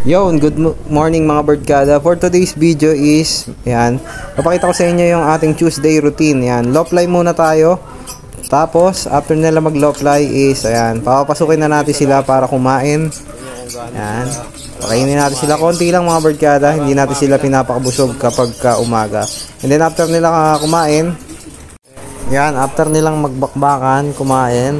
Good morning mga birdgada. For today's video is, yan, papakita ko sa inyo yung ating Tuesday routine. Yan, low fly muna tayo. Tapos, after nila mag low fly is, ayan, papapasukin na natin sila para kumain. Yan, pakainin natin sila konti lang mga birdgada. Hindi natin sila pinapakabusog kapag umaga. And then after nila kumain, yan, after nilang magbakbakan, kumain,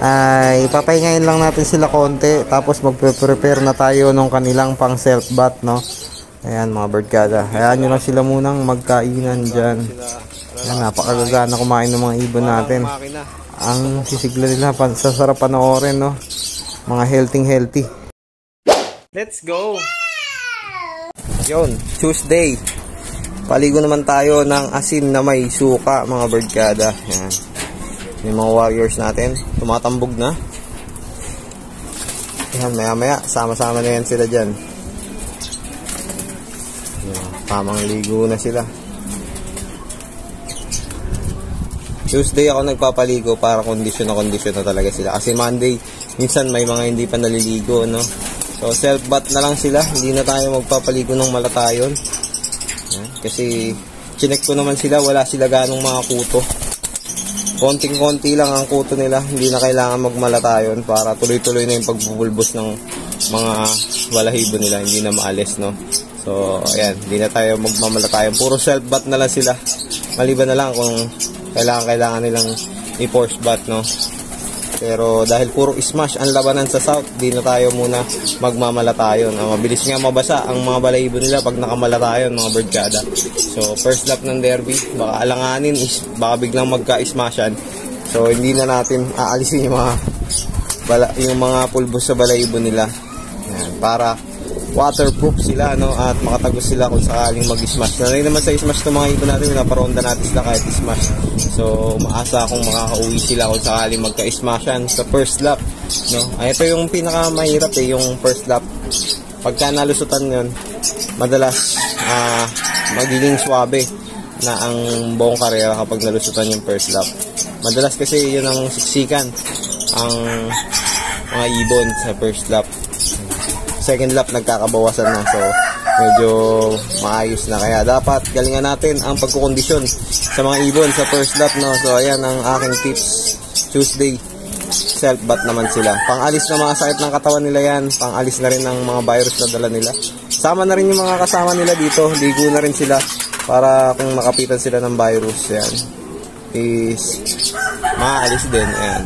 ay papahingayin lang natin sila konti, tapos magpe-prepare na tayo nung kanilang pang self bath, no. Ayan mga birdgada, hayaan nyo lang sila munang magkainan dyan. Ayan, napakagagana kumain ng mga ibon natin. Ang sisigla nila, sasarap panoorin, no. Mga healthy. Let's go! Yun, Tuesday, paligo naman tayo ng asin na may suka mga birdgada. Ayan, yung mga warriors natin tumatambog na. Ayan, maya sama-sama na yan sila dyan. Ayan, tamang ligo na sila. Tuesday ako nagpapaligo para kondisyon na talaga sila, kasi Monday minsan may mga hindi pa naliligo, no. So self bath na lang sila, hindi na tayo magpapaligo ng malatayon. Ayan, kasi chinek ko naman sila, wala sila ganong mga kuto. Konting-konti lang ang kuto nila, hindi na kailangan magmalatayon para tuloy-tuloy na yung pagbubulbos ng mga balahibo nila, hindi na maalis, no. So ayan, hindi na tayo magmamalatayon, puro self bath na lang sila, maliban na lang kung kailangan nilang i-force bath, no. Pero dahil puro smash ang labanan sa south, di na tayo muna magmamalatayon. Mabilis nga mabasa ang mga balahibo nila pag nakamalatayon mga birdgada. So first lap ng derby, baka alanganin is baka biglang magka-smashan. So hindi na natin aalisin yung mga pulbos sa balahibo nila. Yan, para waterproof sila, no, at makatagos sila kung sakaling mag-smash. Nanay naman sa smash ng mga ibon natin, pinaparonda natin sila kahit smash. So maasa akong makakauwi sila kung sakaling magka-smashan sa first lap, no. Ito yung pinakamahirap yung first lap. Pagka nalusutan yun, madalas magiging swabe na ang buong karera kapag nalusutan yung first lap. Madalas kasi yun ang siksikan ang mga ibon sa first lap. Second lap nagkakabawasan na, so medyo maayos na, kaya dapat galingan natin ang pagkukondisyon sa mga ibon sa first lap, no. So ayan ang aking tips. Tuesday, self bath naman sila, pang-alis na mga sakit ng katawan nila yan, pang-alis na rin ng mga virus na dala nila. Sama na rin yung mga kasama nila dito, ligo na rin sila para kung makapitan sila ng virus, yan is maalis din. Ayan.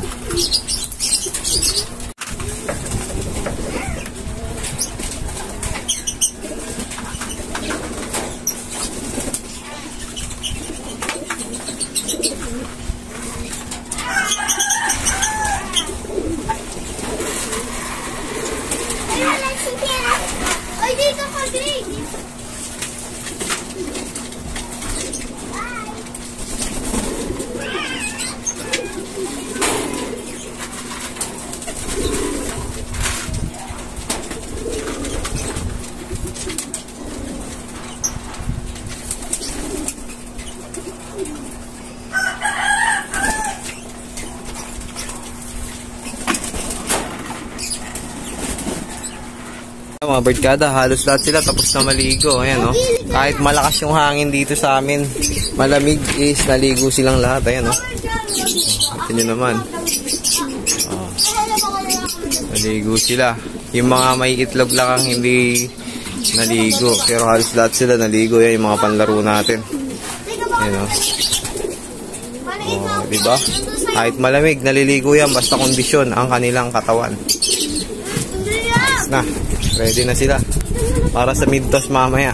Mga birdgada, halos lahat sila tapos na maligo. Ayan, no? Kahit malakas yung hangin dito sa amin, malamig, is naligo silang lahat. Ayan, no? Ito nyo naman, naligo sila. Yung mga may itlog lang ang hindi naligo, pero halos lahat sila naligo. Yan yung mga panlaro natin. Ayan, no? Diba? Kahit malamig, naliligo yan, basta kondisyon ang kanilang katawan. Nice na. Ready na sila para sa mid-toss mamaya.